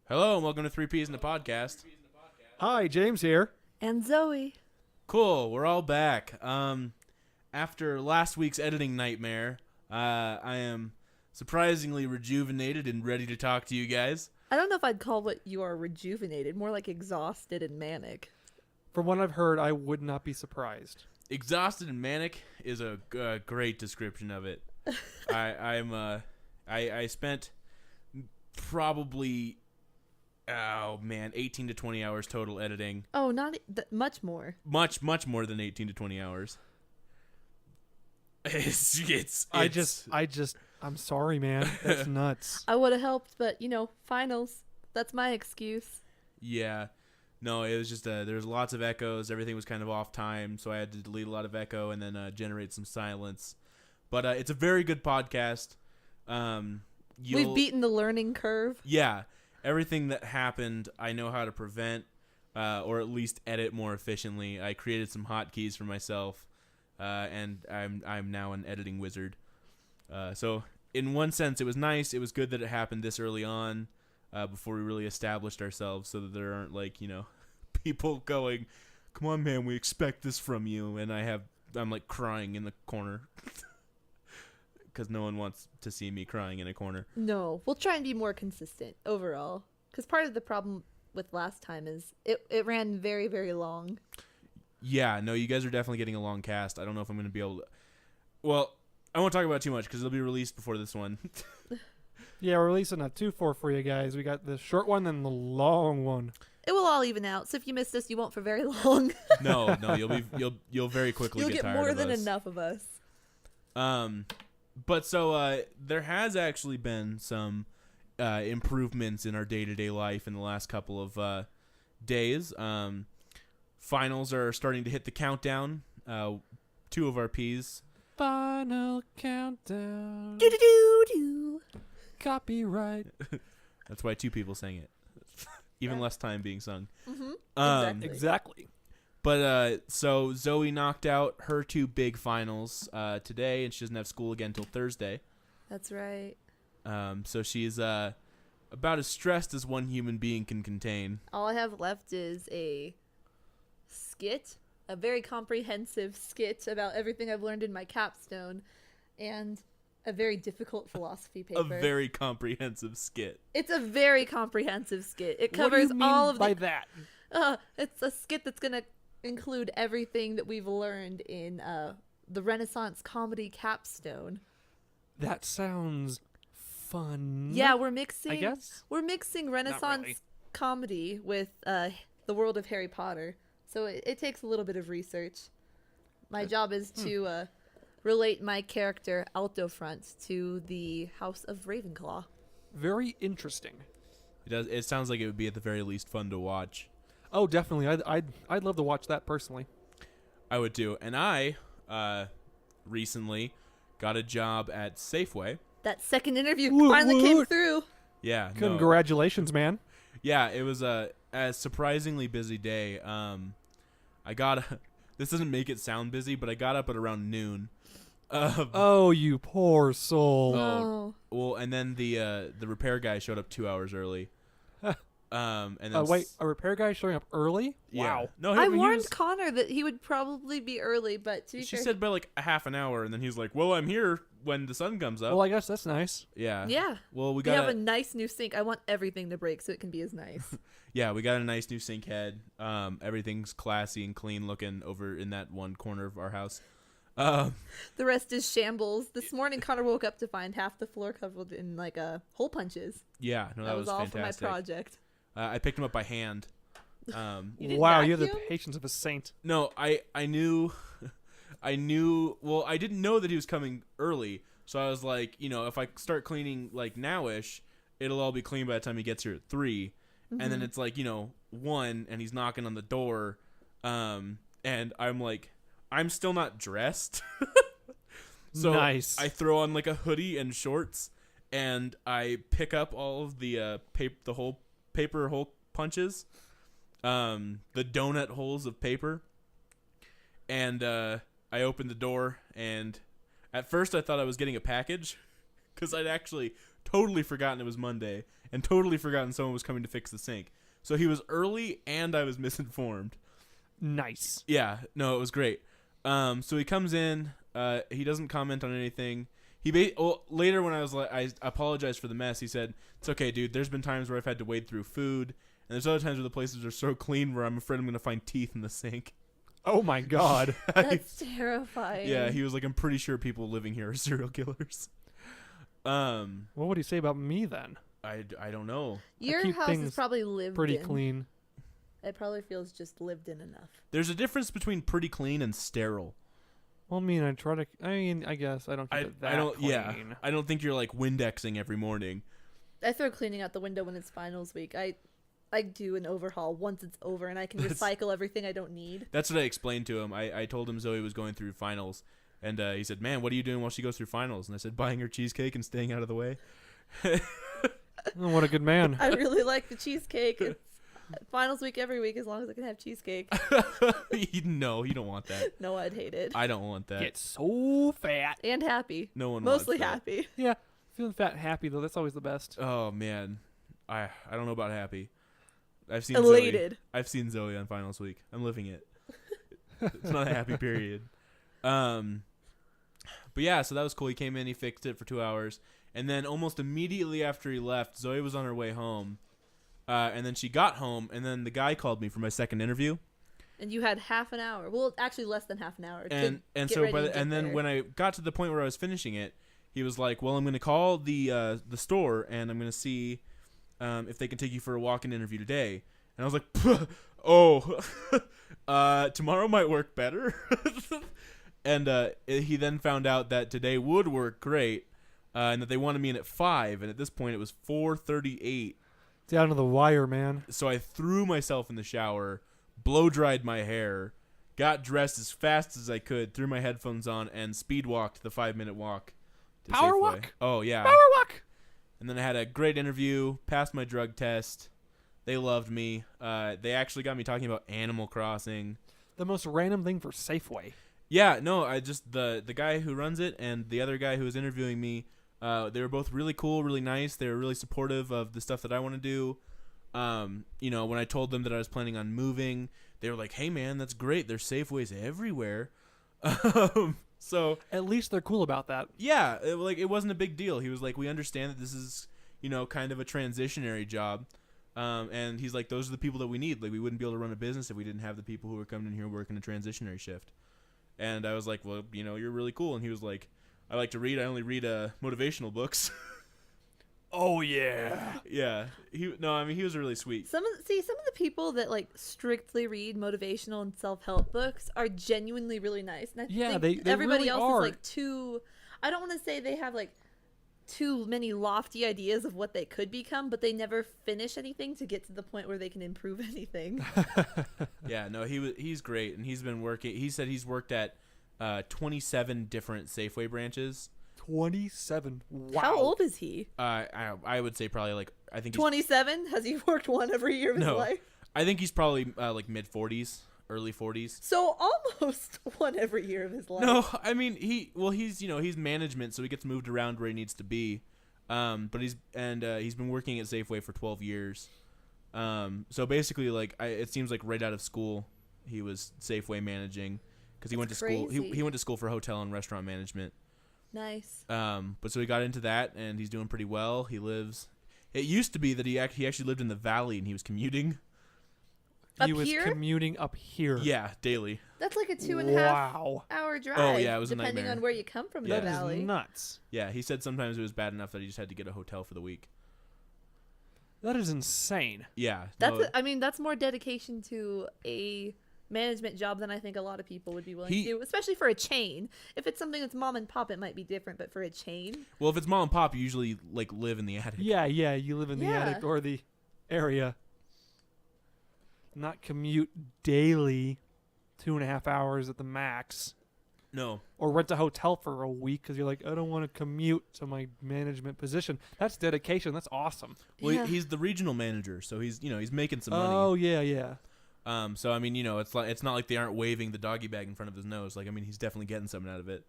Hello and welcome to 3Ps in the podcast. Hi, James here. And Zoe. Cool, we're all back. After last week's editing nightmare, I am surprisingly rejuvenated and ready to talk to you guys. I don't know if I'd call what you are rejuvenated, more like exhausted and manic. From what I've heard, I would not be surprised. Exhausted and manic is a great description of it. I spent probably 18 to 20 hours total editing. Oh, not much more. Much more than 18 to 20 hours. I'm sorry, man. That's nuts. I would have helped, but, finals. That's my excuse. Yeah. No, it was just, there's lots of echoes. Everything was kind of off time, so I had to delete a lot of echo and then generate some silence. But it's a very good podcast. We've beaten the learning curve. Yeah. Everything that happened, I know how to prevent, or at least edit more efficiently. I created some hotkeys for myself, and I'm now an editing wizard. So in one sense, it was nice. It was good that it happened this early on, before we really established ourselves, so that there aren't people going, "Come on, man, we expect this from you," and I'm like crying in the corner. Because no one wants to see me crying in a corner. No, we'll try and be more consistent overall. Because part of the problem with last time is it ran very, very long. Yeah, no, you guys are definitely getting a long cast. I don't know if I'm going to be able to... Well, I won't talk about it too much because it'll be released before this one. Yeah, we're releasing a 2-4 for you guys. We got the short one and the long one. It will all even out. So if you missed us, you won't for very long. No, you'll very quickly You'll get tired more of than us. enough of us. But so there has actually been some improvements in our day-to-day life in the last couple of days. Finals are starting to hit the countdown. 2 of our Ps. Final countdown. Do-do-do-do. Copyright. That's why 2 people sang it. Even less time being sung. Mm-hmm. Exactly. But so Zoe knocked out her 2 big finals today, and she doesn't have school again until Thursday. That's right. So she's about as stressed as one human being can contain. All I have left is a skit, a very comprehensive skit about everything I've learned in my capstone, and a very difficult philosophy paper. A very comprehensive skit. It's a very comprehensive skit. It covers what do you mean all of by that? It's a skit that's going to include everything that we've learned in the Renaissance comedy capstone. That sounds fun. Yeah, we're mixing. I guess we're mixing Renaissance really. comedy with the world of Harry Potter. So it takes a little bit of research. My job is to relate my character Altofront to the House of Ravenclaw. Very interesting. It does. It sounds like it would be at the very least fun to watch. Oh, definitely. I'd love to watch that personally. I would too. And I recently got a job at Safeway. That second interview Woot finally came woot. through. Yeah. No. Congratulations, man. Yeah, it was a surprisingly busy day. This doesn't make it sound busy, but I got up at around noon. Oh, you poor soul. Oh. Well, and then the repair guy showed up 2 hours early. And then Wait, a repair guy showing up early? Yeah. Wow. No, I he warned was, Connor that he would probably be early, but to be she fair, said by like a half an hour, and then he's like, "Well, I'm here when the sun comes up." Well, I guess that's nice. Yeah. yeah. Well, we We have got a nice new sink. I want everything to break so it can be as nice. we got a nice new sink head. Everything's classy and clean looking over in that one corner of our house. The rest is shambles. This morning, Connor woke up to find half the floor covered in hole punches. Yeah, no, that was all fantastic. for my project. I picked him up by hand. You didn't Wow, you have the vacuum? patience of a saint. No, I knew. Well, I didn't know that he was coming early, so I was like, if I start cleaning like nowish, it'll all be clean by the time he gets here at 3. Mm-hmm. And then it's 1, and he's knocking on the door, and I'm like, I'm still not dressed. So nice. I throw on a hoodie and shorts, and I pick up all of the whole paper hole punches, the donut holes of paper, and I opened the door, and at first I thought I was getting a package because I'd actually totally forgotten it was Monday and totally forgotten someone was coming to fix the sink. So he was early and I was misinformed. Nice. Yeah, no, it was great. So he comes in. He doesn't comment on anything. Later when I was like, I apologized for the mess. He said, "It's okay, dude. There's been times where I've had to wade through food, and there's other times where the places are so clean where I'm afraid I'm gonna find teeth in the sink." Oh my God. That's terrifying. Yeah, he was like, "I'm pretty sure people living here are serial killers." What would he say about me then? I don't know. Your keep house is things probably lived Pretty in. clean. It probably feels just lived in enough. There's a difference between pretty clean and sterile. Well, I guess I don't keep it that I don't. clean. Yeah, I don't think you're like Windexing every morning. I throw cleaning out the window when it's finals week. I do an overhaul once it's over, and I can recycle everything I don't need. That's what I explained to him. I told him Zoe was going through finals, and he said, "Man, what are you doing while she goes through finals?" And I said, "Buying her cheesecake and staying out of the way." Oh, what a good man. I really like the cheesecake. It's finals week every week as long as I can have cheesecake. No, you don't want that. No, I'd hate it. I don't want that. Get so fat. And happy. No one Mostly wants that. happy. Yeah, feeling fat and happy though. That's always the best. Oh man, I don't know about happy. I've seen Elated. Zoe. I've seen Zoe on finals week. I'm living it. It's not a happy period. But yeah, so that was cool. He came in, he fixed it for 2 hours, and then almost immediately after he left, Zoe was on her way home, and then she got home, and then the guy called me for my second interview. And you had half an hour. Well, actually less than half an hour. And so when I got to the point where I was finishing it, he was like, "Well, I'm going to call the store and I'm going to see if they can take you for a walk-in interview today." And I was like, "Oh, tomorrow might work better." And he then found out that today would work great, and that they wanted me in at 5. And at this point, it was 4:38. Down to the wire, man. So I threw myself in the shower, blow-dried my hair, got dressed as fast as I could, threw my headphones on, and speed walked the 5-minute walk. To Power Safeway. walk? Oh, yeah. Power walk. And then I had a great interview, passed my drug test. They loved me. They actually got me talking about Animal Crossing. The most random thing for Safeway. Yeah, no, I just the guy who runs it and the other guy who was interviewing me, they were both really cool, really nice. They were really supportive of the stuff that I want to do. When I told them that I was planning on moving, they were like, "Hey, man, that's great. There's Safeways everywhere." So At least they're cool about that. yeah, it wasn't a big deal. He was like, "We understand that this is, kind of a transitionary job." And he's like, "Those are the people that we need. Like, we wouldn't be able to run a business if we didn't have the people who are coming in here working a transitionary shift." And I was like, "Well, you're really cool." And he was like, "I like to read. I only read motivational books." Oh yeah. Yeah. He was really sweet. Some of the people that like strictly read motivational and self-help books are genuinely really nice. And I think they everybody really else are. is like too. I don't want to say they have like too many lofty ideas of what they could become, but they never finish anything to get to the point where they can improve anything. Yeah, no, he's great, and he's been working. He said he's worked at 27 different Safeway branches. 27. Wow. How old is he? I would say probably like I think 27. Has he worked one every year of his life? I think he's probably like mid 40s, early 40s. So almost one every year of his life. No, I mean he's management, so he gets moved around where he needs to be. But he's been working at Safeway for 12 years. So basically, it seems like right out of school, he was Safeway managing because he went to school. He went to school for hotel and restaurant management. Nice. But so he got into that, and he's doing pretty well. It used to be that he actually lived in the valley, and he was commuting. He was commuting up here. Yeah, daily. That's like a 2.5 hour drive. Oh yeah, it was depending a nightmare. on where you come from in Yeah. the That valley. is nuts. Yeah, he said sometimes it was bad enough that he just had to get a hotel for the week. That is insane. Yeah. That's more dedication to a management job than I think a lot of people would be willing to do, especially for a chain. If it's something that's mom and pop, it might be different, but for a chain. Well, if it's mom and pop, you usually live in the attic. Yeah, you live in the attic or the area. Not commute daily, 2.5 hours at the max. No. Or rent a hotel for a week because you're like, I don't want to commute to my management position. That's dedication. That's awesome. Well, he's the regional manager, so he's making some money. Oh yeah. So I mean, it's not like they aren't waving the doggy bag in front of his nose. He's definitely getting something out of it.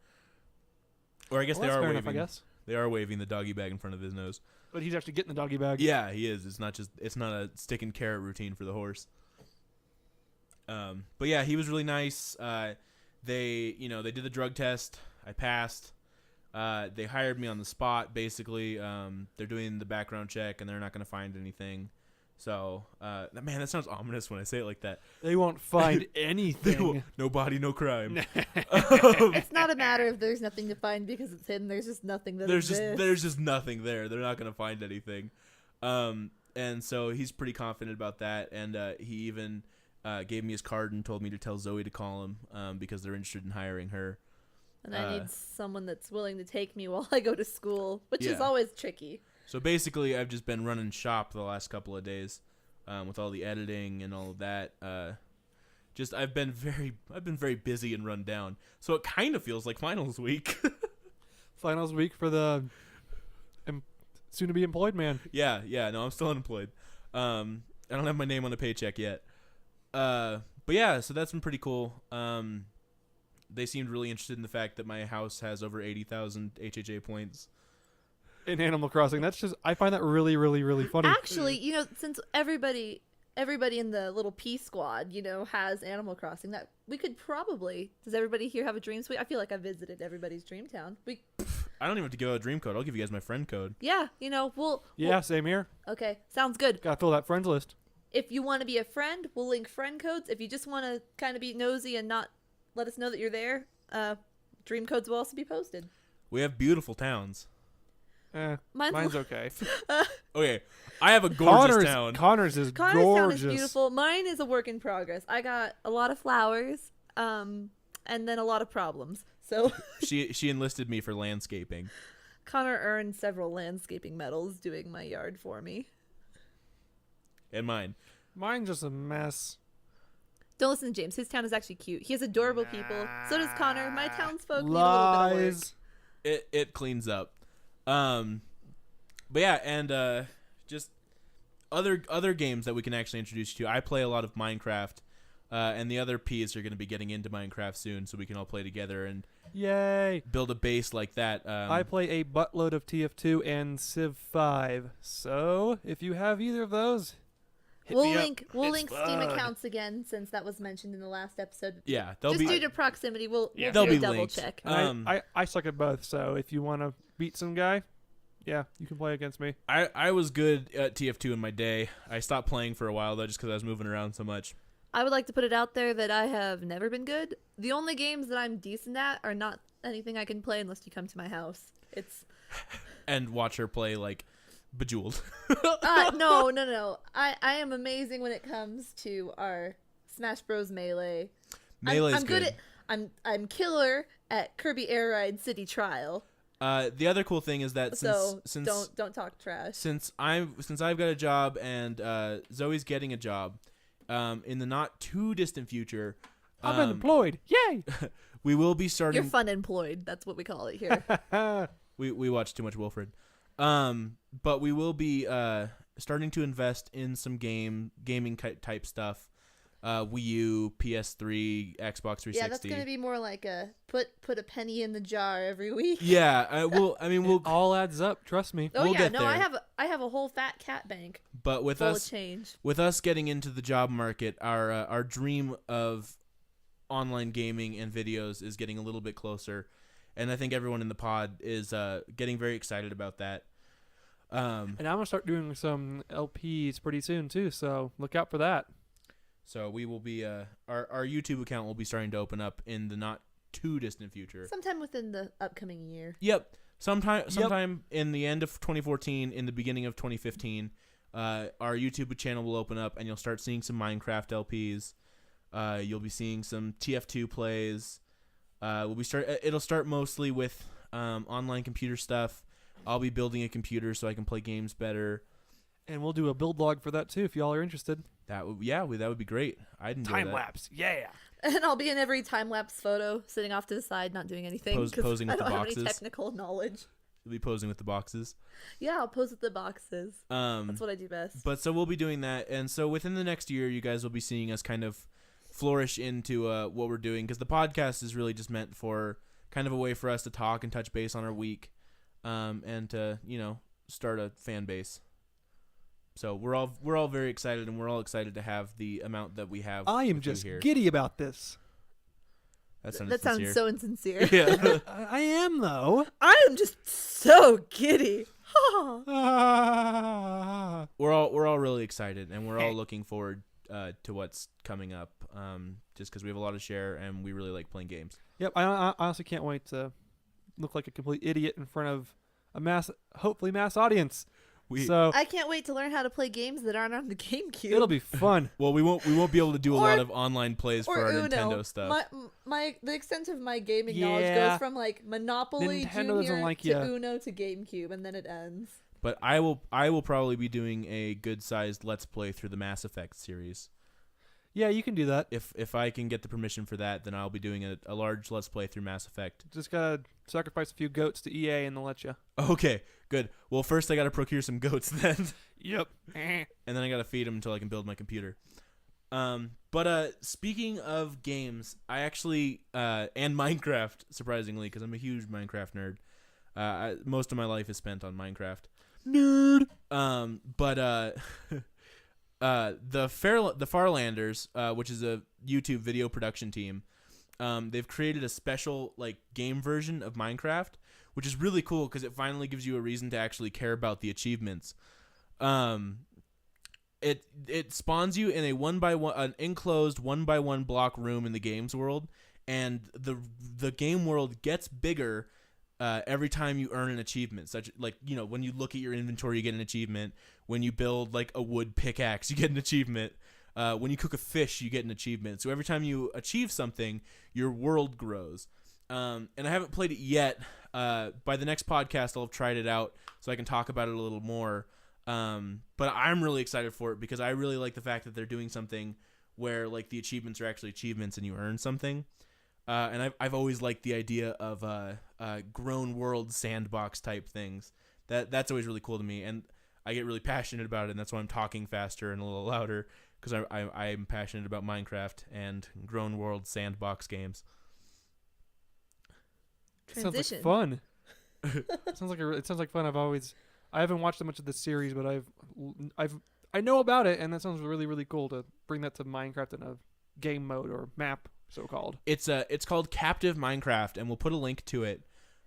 Or I guess they are fair waving. enough, I guess. They are waving the doggy bag in front of his nose. But he's actually getting the doggy bag. Yeah, he is. It's not a stick and carrot routine for the horse. But yeah, he was really nice. They did the drug test. I passed. They hired me on the spot, basically. They're doing the background check, and they're not going to find anything. So, man, that sounds ominous when I say it like that. They won't find anything. No body, no crime. It's not a matter of there's nothing to find because it's hidden. There's just nothing that exists. There's just nothing there. They're not going to find anything. And so he's pretty confident about that. And he even gave me his card and told me to tell Zoe to call him because they're interested in hiring her. And I need someone that's willing to take me while I go to school, which is Yeah. always tricky. So basically, I've just been running shop the last couple of days, with all the editing and all of that. I've been very busy and run down. So it kind of feels like finals week. Finals week for the soon-to-be employed man. Yeah. No, I'm still unemployed. I don't have my name on a paycheck yet. But yeah, so that's been pretty cool. They seemed really interested in the fact that my house has over 80,000 HHA points. In Animal Crossing. I find that really, really, really funny. Actually, since everybody in the little P squad, has Animal Crossing, that we could probably. Does everybody here have a dream suite? I feel like I visited everybody's dream town. I don't even have to give out a dream code. I'll give you guys my friend code. Yeah, we'll. Same here. Okay, sounds good. Gotta fill that friends list. If you want to be a friend, we'll link friend codes. If you just want to kind of be nosy and not let us know that you're there, dream codes will also be posted. We have beautiful towns. Mine's okay. Okay, I have a gorgeous town. Connor's is Connor's gorgeous. town is beautiful. Mine is a work in progress. I got a lot of flowers, and then a lot of problems. So she enlisted me for landscaping. Connor earned several landscaping medals doing my yard for me. And mine. Mine's just a mess. Don't listen to James. His town is actually cute. He has adorable people. So does Connor. My townsfolk need a little bit of work. It cleans up. But yeah, and just other games that we can actually introduce you to. I play a lot of Minecraft, and the other P's are going to be getting into Minecraft soon, so we can all play together and Yay! build a base like that. I play a buttload of TF2 and Civ 5. So if you have either of those, We'll link Steam accounts again since that was mentioned in the last episode. Yeah, just due to proximity, we'll do they'll a be double linked. check. I suck at both. So if you want to beat some guy, yeah, you can play against me. I was good at TF2 in my day. I stopped playing for a while though, just because I was moving around so much. I would like to put it out there that I have never been good. The only games that I'm decent at are not anything I can play unless you come to my house. And watch her play like Bejeweled. No. I am amazing when it comes to our Smash Bros. Melee. Melee's I'm good at. I'm killer at Kirby Air Ride City Trial. The other cool thing is that since don't talk trash. Since I've got a job and Zoe's getting a job, in the not too distant future, I'm unemployed. Yay! We will be starting. You're fun employed. That's what we call it here. We watch too much Wilfred. But we will be starting to invest in some gaming type stuff. Wii U, PS3, Xbox 360. Yeah, that's gonna be more like a put a penny in the jar every week. Yeah, we'll it all adds up. Trust me. Oh we'll yeah, get no, there. I have a whole fat cat bank. But with full us, of change. With us getting into the job market, our dream of online gaming and videos is getting a little bit closer, and I think everyone in the pod is getting very excited about that. And I'm gonna start doing some LPs pretty soon too, so look out for that. So we will be our YouTube account will be starting to open up in the not too distant future. Sometime within the upcoming year. Yep. Sometime in the end of 2014, in the beginning of 2015, our YouTube channel will open up, and you'll start seeing some Minecraft LPs. You'll be seeing some TF2 plays. It'll start mostly with online computer stuff. I'll be building a computer so I can play games better. And we'll do a build log for that too if y'all are interested. That would be great. I'd enjoy that. Time lapse, yeah. And I'll be in every time lapse photo, sitting off to the side, not doing anything. Posing with the I don't have boxes. any technical knowledge. You'll be posing with the boxes. Yeah, I'll pose with the boxes. That's what I do best. But so we'll be doing that, and so within the next year, you guys will be seeing us kind of flourish into what we're doing, because the podcast is really just meant for kind of a way for us to talk and touch base on our week. and to start a fan base. So we're all very excited, and we're all excited to have the amount that we have. I am with you just here. giddy about this. That sounds That sounds so insincere. Yeah. I am though. I am just so giddy. We're all really excited, and we're all looking forward to what's coming up. Just because we have a lot to share, and we really like playing games. Yep, I honestly can't wait to look like a complete idiot in front of a hopefully mass audience. So I can't wait to learn how to play games that aren't on the GameCube. it'll be fun. Well, we won't be able to do a Or- lot of online plays for our Uno. Nintendo stuff. The extent of my gaming knowledge Yeah. goes from like Monopoly Nintendo doesn't Junior like to ya. Uno to GameCube, and then it ends. But I will probably be doing a good sized Let's Play through the Mass Effect series. Yeah, you can do that. If I can get the permission for that, then I'll be doing a large Let's Play through Mass Effect. Just gotta sacrifice a few goats to EA and they'll let you. Okay, good. Well, first I got to procure some goats then. Yep. And then I gotta feed them until I can build my computer. But speaking of games, I actually and Minecraft, surprisingly, because I'm a huge Minecraft nerd. Most of my life is spent on Minecraft. Nerd. But the Farlanders, which is a YouTube video production team, they've created a special game version of Minecraft, which is really cool because it finally gives you a reason to actually care about the achievements. It spawns you in an enclosed 1x1 block room in the games world, and the game world gets bigger every time you earn an achievement. Such when you look at your inventory, you get an achievement. When you build a wood pickaxe, you get an achievement. When you cook a fish, you get an achievement. So every time you achieve something, your world grows. And I haven't played it yet. By the next podcast, I'll have tried it out so I can talk about it a little more. But I'm really excited for it because I really like the fact that they're doing something where the achievements are actually achievements and you earn something. And I've always liked the idea of grown world sandbox type things. That's always really cool to me, and I get really passionate about it, and that's why I'm talking faster and a little louder because I'm passionate about Minecraft and grown world sandbox games. Transition. Sounds like fun. It sounds like fun. I haven't watched that much of the series, but I know about it, and that sounds really, really cool to bring that to Minecraft in a game mode or map, so called. It's called Captive Minecraft, and we'll put a link to it.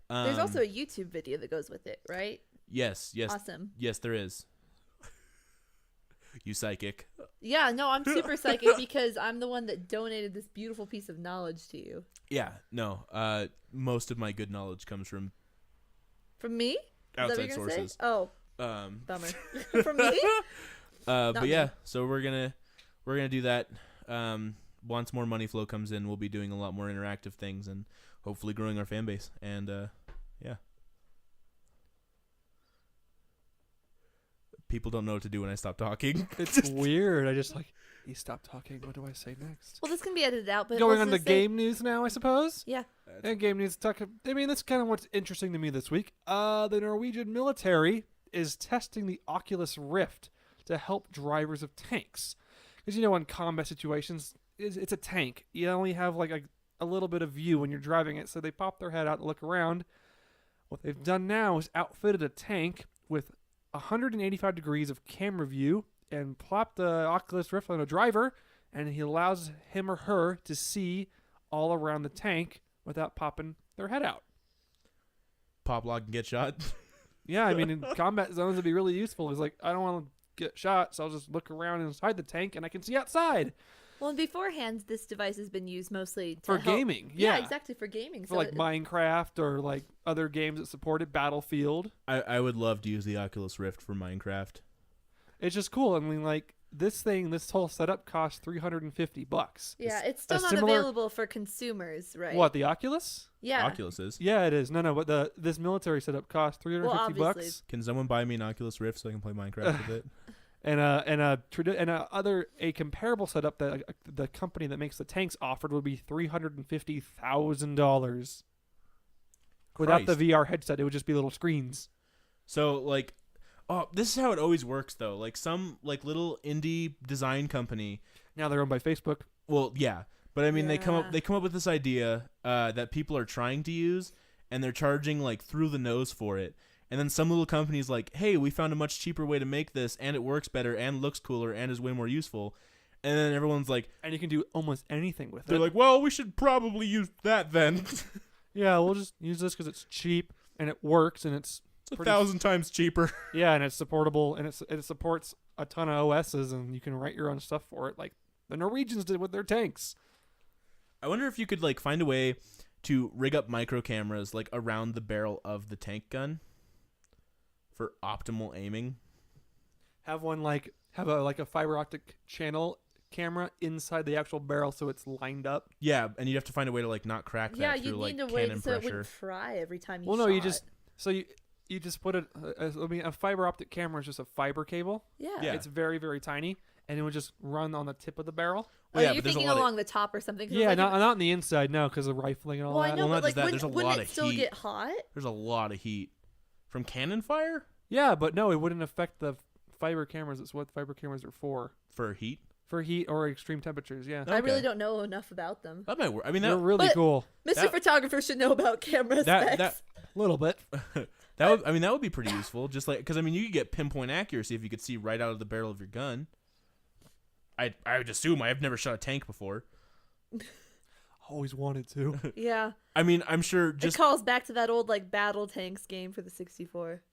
There's also a YouTube video that goes with it, right? Yes. Awesome. Yes, there is. You psychic. Yeah, no, I'm super psychic because I'm the one that donated this beautiful piece of knowledge to you. Yeah, no. Most of my good knowledge comes from me? outside sources. Say? Oh, bummer. From me? But me. yeah, so we're gonna do that. Once more money flow comes in, we'll be doing a lot more interactive things and hopefully growing our fan base. And yeah. People don't know what to do when I stop talking. It's weird. I just you stop talking. What do I say next? Well, this can be edited out, but Going let's on to just say- game news now, I suppose. Yeah. And game news talk. I mean, that's kind of what's interesting to me this week. The Norwegian military is testing the Oculus Rift to help drivers of tanks, because in combat situations, it's a tank. You only have a little bit of view when you're driving it, so they pop their head out and look around. What they've done now is outfitted a tank with 185 degrees of camera view and plop the Oculus Rift on a driver, and he allows him or her to see all around the tank without popping their head out. Pop lock and get shot. Yeah, I mean, in combat zones, it'd be really useful. It's I don't want to get shot, so I'll just look around inside the tank, and I can see outside. Well, and beforehand, this device has been used mostly to For help- gaming, Yeah, yeah. exactly, for gaming. For Minecraft or other games that supported Battlefield. I would love to use the Oculus Rift for Minecraft. It's just cool. I mean, this whole setup costs $350. Yeah, it's still not similar- available for consumers, right? What, the Oculus? Yeah. Oculus is. Yeah, it is. No, but this military setup costs $350 Well, bucks. Can someone buy me an Oculus Rift so I can play Minecraft with it? And a comparable setup that the company that makes the tanks offered would be $350,000. Without the VR headset, it would just be little screens. So this is how it always works though. Some little indie design company. Now they're owned by Facebook. Well, yeah, but I mean they come Yeah. up with this idea that people are trying to use, and they're charging through the nose for it. And then some little company's like, hey, we found a much cheaper way to make this, and it works better, and looks cooler, and is way more useful. And then everyone's like, And you can do almost anything with it. they're like, well, we should probably use that then. yeah, we'll just use this because it's cheap and it works and it's It's pretty 1,000 times cheaper. Yeah, and it's supportable and it supports a ton of OSs and you can write your own stuff for it, like the Norwegians did with their tanks. I wonder if you could like find a way to rig up micro cameras like around the barrel of the tank gun for optimal aiming. Have a fiber optic channel camera inside the actual barrel so it's lined up. Yeah, and you'd have to find a way to like not crack Yeah, that through you like need a cannon way so it pressure. wouldn't fry every time you Well, shot. no, you just put a fiber optic camera is just a fiber cable. Yeah. Yeah. It's very, very tiny, and it would just run on the tip of the barrel. Well, yeah, you're but there's a thinking lot of- along the top or something. 'cause Yeah, like not on the inside, no, because of rifling and all well, that. I know, Well, not but just like, that, there's a wouldn't lot it of still heat. get hot? There's a lot of heat from cannon fire Yeah, but no, it wouldn't affect the fiber cameras. It's what fiber cameras are for heat. heat or extreme temperatures. Yeah, I really Okay. don't know enough about them. That might work. I mean, they're that really But- cool. Mr. That- Photographer should know about camera that specs. A little bit. that would be pretty useful. Just like because I mean, you could get pinpoint accuracy if you could see right out of the barrel of your gun. I would assume I've never shot a tank before. Always wanted to. Yeah. I mean, I'm sure just It calls back to that old like battle tanks game for the 64.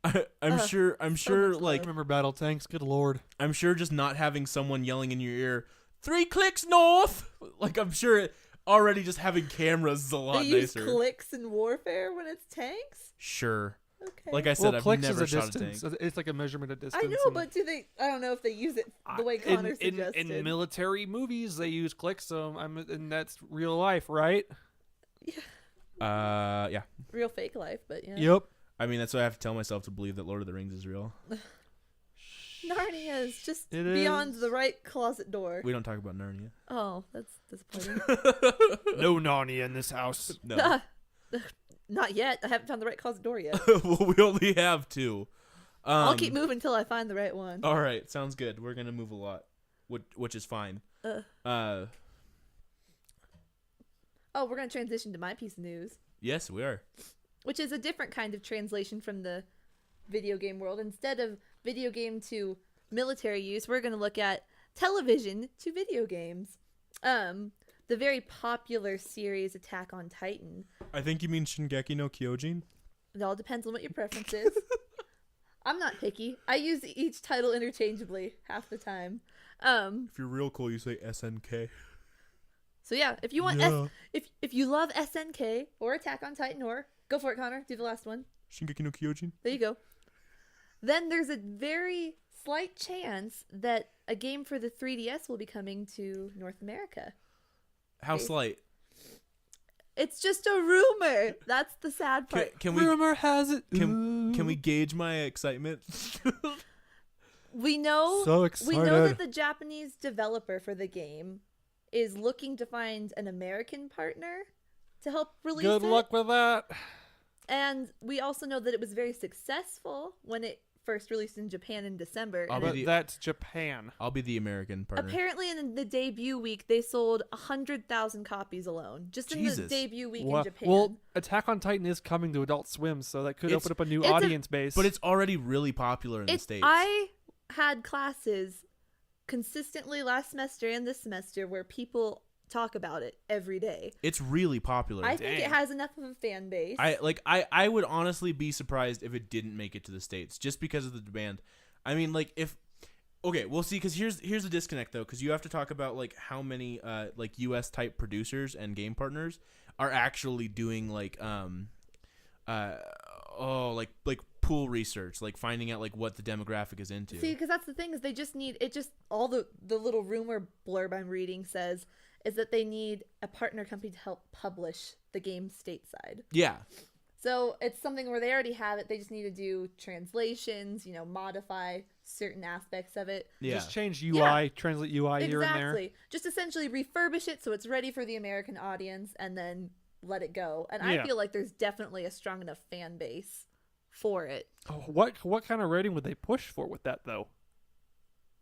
I'm sure much like Remember battle tanks? Good lord. I'm sure just not having someone yelling in your ear 3 clicks north, like I'm sure already just having cameras is a lot They use nicer. clicks in warfare when it's tanks? Sure. Okay. Like I said, I've clicks never is a shot a tank. distance. It's like a measurement of distance. I know, and- but I don't know if they use it the way Connor suggested. in military movies, they use clicks, so and that's real life, right? Yeah. Real fake life, but yeah. Yep. I mean, that's why I have to tell myself to believe that Lord of the Rings is real. Narnia is just It beyond is. the right closet door. We don't talk about Narnia. Oh, that's disappointing. No Narnia in this house. No. Not yet. I haven't found the right closet door yet. Well, we only have 2. I'll keep moving until I find the right one. All right, sounds good. We're gonna move a lot, which is fine. Oh, we're going to transition to my piece of news, Yes, we are. which is a different kind of translation from the video game world. Instead of video game to military use, we're going to look at television to video games. The very popular series Attack on Titan. I think you mean Shingeki no Kyojin. It all depends on what your preference is. I'm not picky. I use each title interchangeably half the time. If you're real cool, you say SNK. So yeah, if you want Yeah. if you love SNK or Attack on Titan or go for it, Connor, do the last one. Shingeki no Kyojin. There you go. Then there's a very slight chance that a game for the 3DS will be coming to North America. How Okay. slight? It's just a rumor. That's the sad part. Can we Rumor has it. can we gauge my excitement? We know So we excited. know that the Japanese developer for the game is looking to find an American partner to help release Good it. luck with that. And we also know that it was very successful when it first released in Japan in December. I'll and be it- But the- that's Japan. I'll be the American partner. apparently in the debut week they sold 100,000 copies alone. Just in the Jesus. debut week Wha- in Japan. Well, Attack on Titan is coming to Adult Swim, so that could It's- open up a new it's a- audience base. But it's already really popular in the States. I had classes consistently last semester and this semester where people talk about it every day. It's really popular. I think it Dang. has enough of a fan base. I would honestly be surprised if it didn't make it to the States just because of the demand. I mean, like if okay, we'll see. Because here's the disconnect though, because you have to talk about like how many like U.S. type producers and game partners are actually doing like like pool research, like finding out like what the demographic is into. See, because that's the thing is they just need it. Just all the little rumor blurb I'm reading says is that they need a partner company to help publish the game stateside. Yeah, So it's something where they already have it. They just need to do translations, modify certain aspects of it. yeah. Just change UI, translate UI here and there. Exactly. Just essentially refurbish it so it's ready for the American audience and then let it go. And Yeah. I feel like there's definitely a strong enough fan base for it. Oh, what kind of rating would they push for with that though?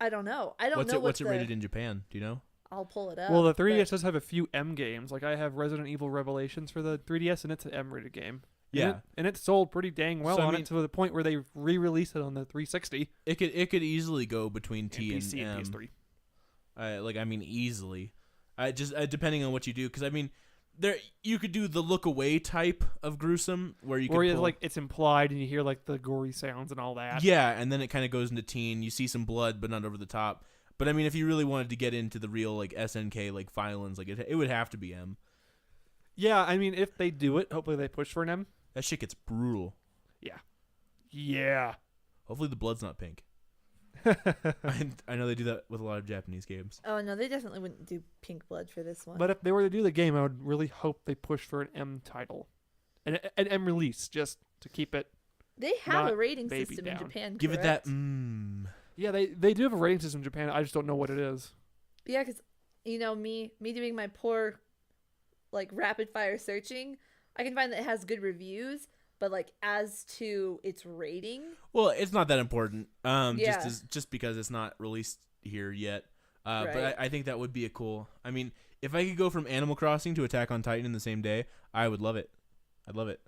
I don't know. I don't What's know it what's it rated in Japan? Do you know? I'll pull it up. Well, the but 3DS does have a few M games. Like I have Resident Evil Revelations for the 3DS, and it's an M-rated game. Yeah. And it sold pretty dang well So, I on mean- it to the point where they re-released it on the 360 It could easily go between T and PC and and M. PS3. Easily. Just depending on what you do, because I mean, there you could do the look away type of gruesome where you Or could it's pull, like it's implied and you hear like the gory sounds and all that. yeah, and then it kind of goes into teen. You see some blood, but not over the top. But I mean, if you really wanted to get into the real like SNK like violence, like it would have to be M. Yeah, I mean, if they do it, hopefully they push for an M. That shit gets brutal. Yeah. Hopefully the blood's not pink. I know they do that with a lot of Japanese games. Oh no, they definitely wouldn't do pink blood for this one. But if they were to do the game, I would really hope they push for an M title. An M release, just to keep it. they have not a rating baby system down. in Japan. Give it that. Correct? Yeah, they do have a rating system in Japan. I just don't know what it is. Yeah, because me doing my poor, like rapid fire searching, I can find that it has good reviews, but like as to its rating, Well, it's not that important. Yeah. Just because it's not released here yet. But Right. I think that would be a cool. I mean, if I could go from Animal Crossing to Attack on Titan in the same day, I would love it. I'd love it.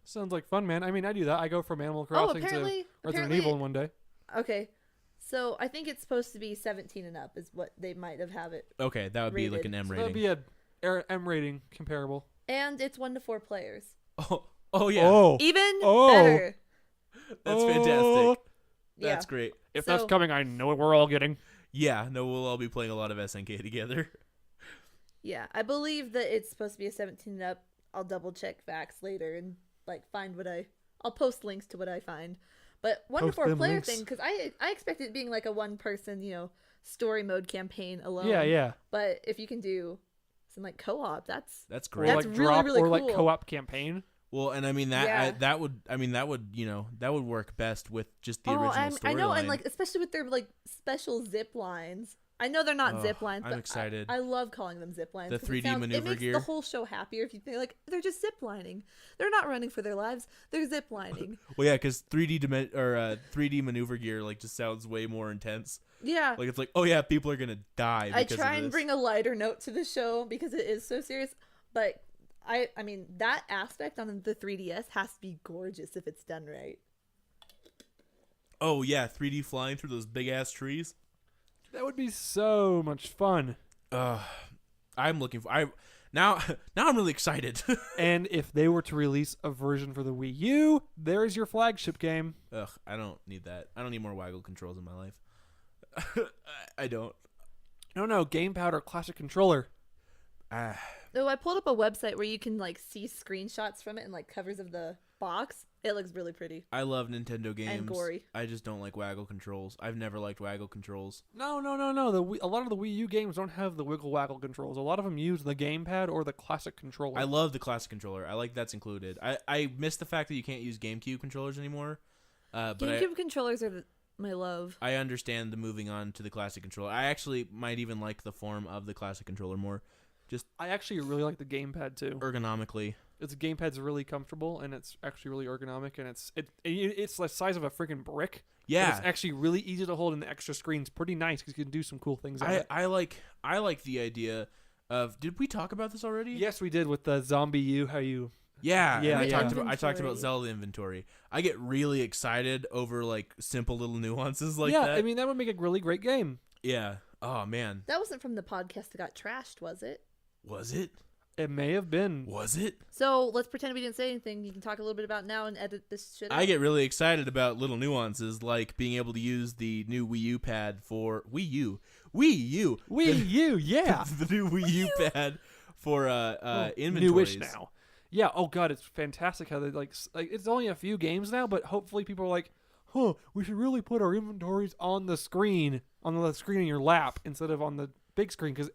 Sounds like fun, man. I mean, I do that. I go from Animal Crossing to Resident apparently, Evil in one day. okay. So I think it's supposed to be 17 and up is what they might have it, Okay, that would be like an M So rating. that'd be a M rating comparable. and it's 1 to 4 players. Oh yeah. Even Oh. better. That's fantastic. Yeah. That's great. If So- that's coming, I know what we're all getting. Yeah, no, we'll all be playing a lot of SNK together. Yeah, I believe that it's supposed to be a 17 and up. I'll double check facts later and like find what I'll post links to what I find. But 1 to Post 4 them player links. thing, because I expect it being like a 1-person, story mode campaign alone. Yeah. But if you can do some like co-op, that's That's Or great. That's like really, drop really or like cool. co-op campaign. Well, and I mean that Yeah. that would that would work best with just the original storyline. I know, and like especially with their like special zip lines. I know they're not Oh, zip lines, I'm but excited. I love calling them zip lines. The 'cause 3D it maneuver makes gear. the whole show happier if you think like they're just zip lining. They're not running for their lives. They're zip lining. Well, yeah, because 3D maneuver gear like just sounds way more intense. Yeah. Like it's like, oh yeah, people are gonna die. I Because try of and this. bring a lighter note to the show because it is so serious, but I mean that aspect on the 3DS has to be gorgeous if it's done right. Oh yeah, 3D flying through those big ass trees. That would be so much fun. I'm looking for. Now I'm really excited. And if they were to release a version for the Wii U, there's your flagship game. Ugh, I don't need that. I don't need more waggle controls in my life. I don't. No, gamepad or classic controller. Oh, I pulled up a website where you can like see screenshots from it and like covers of the box. It looks really pretty. I love Nintendo games. gory. I just don't like waggle controls. I've never liked waggle controls. No. A lot of the Wii U games don't have the wiggle waggle controls. A lot of them use the gamepad or the classic controller. I love the classic controller. I like that's included. I miss the fact that you can't use GameCube controllers anymore. But GameCube controllers are my love. I understand the moving on to the classic controller. I actually might even like the form of the classic controller more, just I actually really like the gamepad too. ergonomically. Its gamepad's really comfortable and it's actually really ergonomic and it's the size of a freaking brick. But Yeah, it's actually really easy to hold, and the extra screen's pretty nice because you can do some cool things on it. I like the idea of. Did we talk about this already? Yes, we did with the Zombie U. How you? Yeah, Yeah, and I yeah. talked about Inventory. Zelda inventory. I get really excited over like simple little nuances like yeah, that. I mean that would make a really great game. Yeah. Oh man, That wasn't from the podcast that got trashed, was it? was it? It may have been. Was it? So let's pretend we didn't say anything. You can talk a little bit about now and edit this shit out. I get really excited about little nuances like being able to use the new Wii U pad for Wii U. Wii U, yeah. the new Wii U pad for inventories. Newish now. Yeah. Oh god, it's fantastic how they like it's only a few games now, but hopefully people are like, huh, we should really put our inventories on the screen in your lap instead of on the big screen because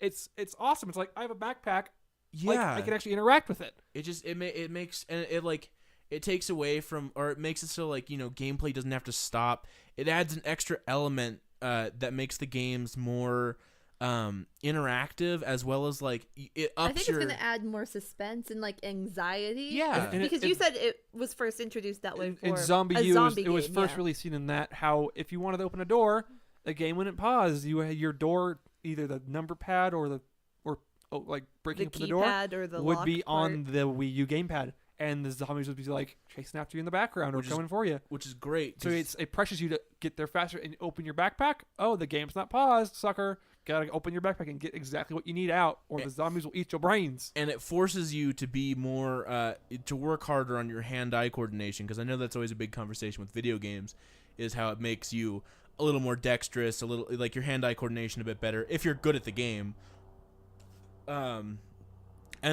it's awesome. It's like I have a backpack. Yeah, Like, I can actually interact with it. it just it makes and it like it takes away from, or it makes it so like gameplay doesn't have to stop. It adds an extra element that makes the games more interactive, as well as like it ups I think your. it's going to add more suspense and like anxiety. Yeah. And Because you said it was first introduced that way in for Zombie a U, zombie it was game, first yeah. really seen in that how if you wanted to open a door, the game wouldn't pause. You had your door, either the number pad or like breaking The open the door keypad or the would lock be part. on the Wii U gamepad, and the zombies would be like chasing after you in the background or Which is- coming for you. Which is great. So 'cause- it pressures you to get there faster and open your backpack. Oh, the game's not paused, sucker. Gotta open your backpack and get exactly what you need out, or the zombies will eat your brains. and it forces you to be more to work harder on your hand-eye coordination, because I know that's always a big conversation with video games, is how it makes you a little more dexterous, a little like your hand-eye coordination a bit better if you're good at the game. And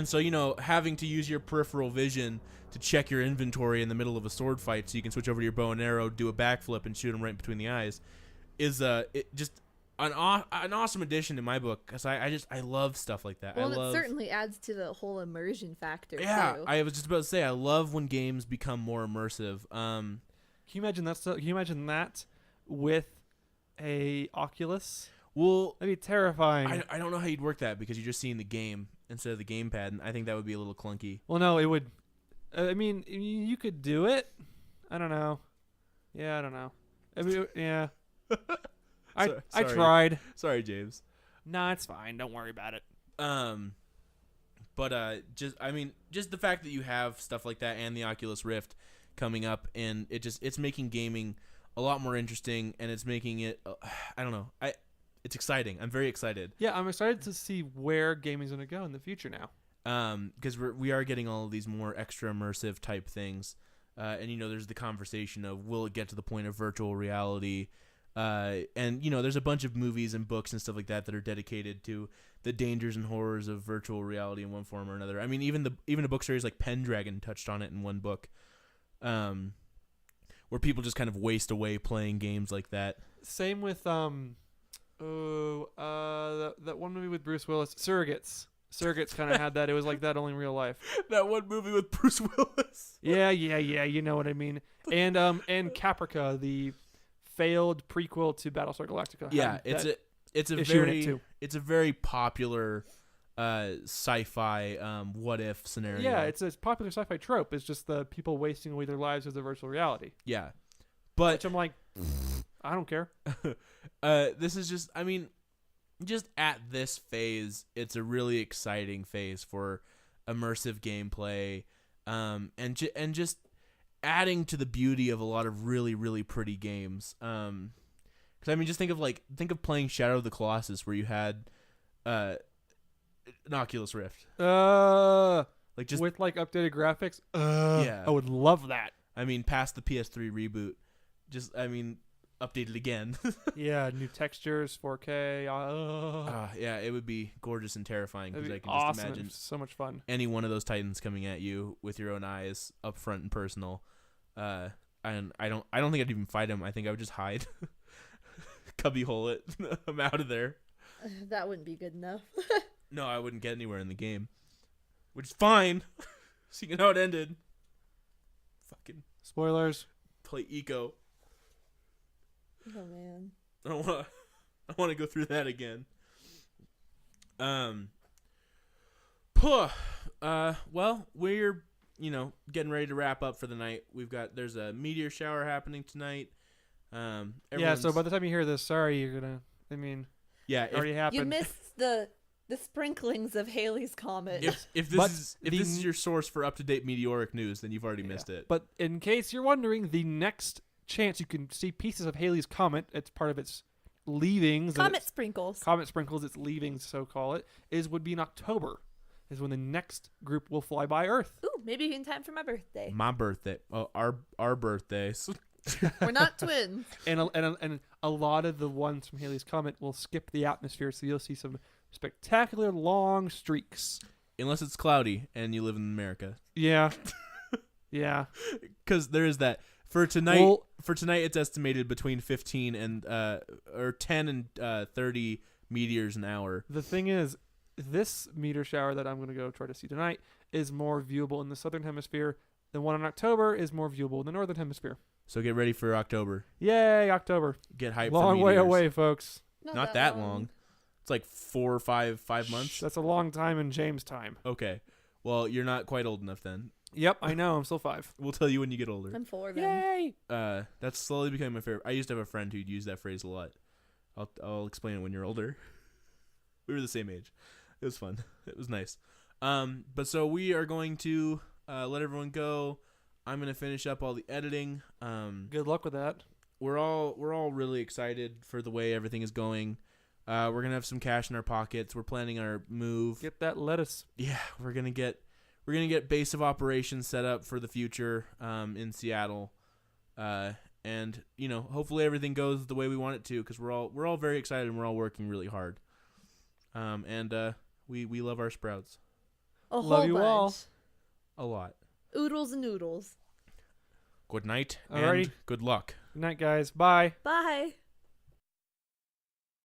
so, having to use your peripheral vision to check your inventory in the middle of a sword fight so you can switch over to your bow and arrow, do a backflip, and shoot them right between the eyes is just an awesome addition to my book, because I love stuff like that. Well, it certainly adds to the whole immersion factor, Yeah, too. I was just about to say, I love when games become more immersive. Can you imagine that? Can you imagine that with a Oculus? Well, That'd be terrifying. I don't know how you'd work that, because you're just seeing the game instead of the gamepad, and I think that would be a little clunky. Well, no, it would. I mean, you could do it. I don't know. Yeah, I don't know. I mean, yeah. I Sorry. tried. Sorry, James. Nah, it's fine. Don't worry about it. But just the fact that you have stuff like that and the Oculus Rift coming up, and it's making gaming a lot more interesting, and it's making it I don't know. It's exciting. I'm very excited. Yeah, I'm excited to see where gaming's going to go in the future now. Because we are getting all of these more extra immersive type things, and there's the conversation of, will it get to the point of virtual reality? And there's a bunch of movies and books and stuff like that that are dedicated to the dangers and horrors of virtual reality in one form or another. I mean, even a book series like Pendragon touched on it in one book, where people just kind of waste away playing games like that. Same with that one movie with Bruce Willis, Surrogates. Surrogates kind of had that. It was like that only in real life. That one movie with Bruce Willis. Yeah. You know what I mean. And Caprica, the failed prequel to Battlestar Galactica. Yeah, it's a very popular sci-fi what if scenario. Yeah, it's a popular sci-fi trope. It's just the people wasting away their lives as a virtual reality. Yeah, but Which I'm like, I don't care. this is just, just at this phase, it's a really exciting phase for immersive gameplay, and just adding to the beauty of a lot of really, really pretty games. Because just think of playing Shadow of the Colossus, where you had an Oculus Rift, just with updated graphics. Yeah. I would love that. Past the PS3 reboot, updated again. Yeah, new textures, 4K. Yeah, it would be gorgeous and terrifying, because I can awesome. just imagine So much fun. any one of those titans coming at you with your own eyes, up front and personal. And I don't think I'd even fight him. I think I would just hide, cubbyhole it. I'm out of there. That wouldn't be good enough. No, I wouldn't get anywhere in the game, which is fine. Seeing how it ended. Fucking Spoilers. play eco. Oh, man. I don't want to go through that again. Well, we're getting ready to wrap up for the night. There's a meteor shower happening tonight. Yeah, so by the time you hear this, sorry, you're gonna. yeah, It already happened. You missed the sprinklings of Haley's Comet. if But this is your source for up-to-date meteoric news, then you've already missed it. But in case you're wondering, the next chance you can see pieces of Haley's Comet, it's part of its leavings. Comet sprinkles. Comet sprinkles, its leavings, so call it, would be in October. Is when the next group will fly by Earth. Ooh, maybe in time for my birthday. My birthday. Oh, our birthdays. We're not twins. And a lot of the ones from Haley's Comet will skip the atmosphere, so you'll see some spectacular long streaks. Unless it's cloudy and you live in America. Yeah. Yeah. Because there is that. For tonight, Well- it's estimated between 15 and or 10 and 30 meteors an hour. The thing is, this meteor shower that I'm going to go try to see tonight is more viewable in the southern hemisphere. The one in October is more viewable in the northern hemisphere. So get ready for October. Yay, October. Get hyped. Long for way meteors. away, folks. Not that long. It's like 4 or 5 months. That's a long time in James time. Okay. Well, you're not quite old enough then. Yep, I know. I'm still 5. We'll tell you when you get older. I'm 4 then. Yay! That's slowly becoming my favorite. I used to have a friend who'd use that phrase a lot. I'll explain it when you're older. We were the same age. It was fun. It was nice. But so we are going to let everyone go. I'm gonna finish up all the editing. Good luck with that. We're all really excited for the way everything is going. We're gonna have some cash in our pockets. We're planning our move. Get that lettuce. Yeah, we're gonna get base of operations set up for the future in Seattle, and hopefully everything goes the way we want it to, because we're all very excited and we're all working really hard. And we love our sprouts A Love whole you bunch. all. a lot. Oodles and noodles. Good night Alrighty. and good luck. Good night, guys. Bye. Bye.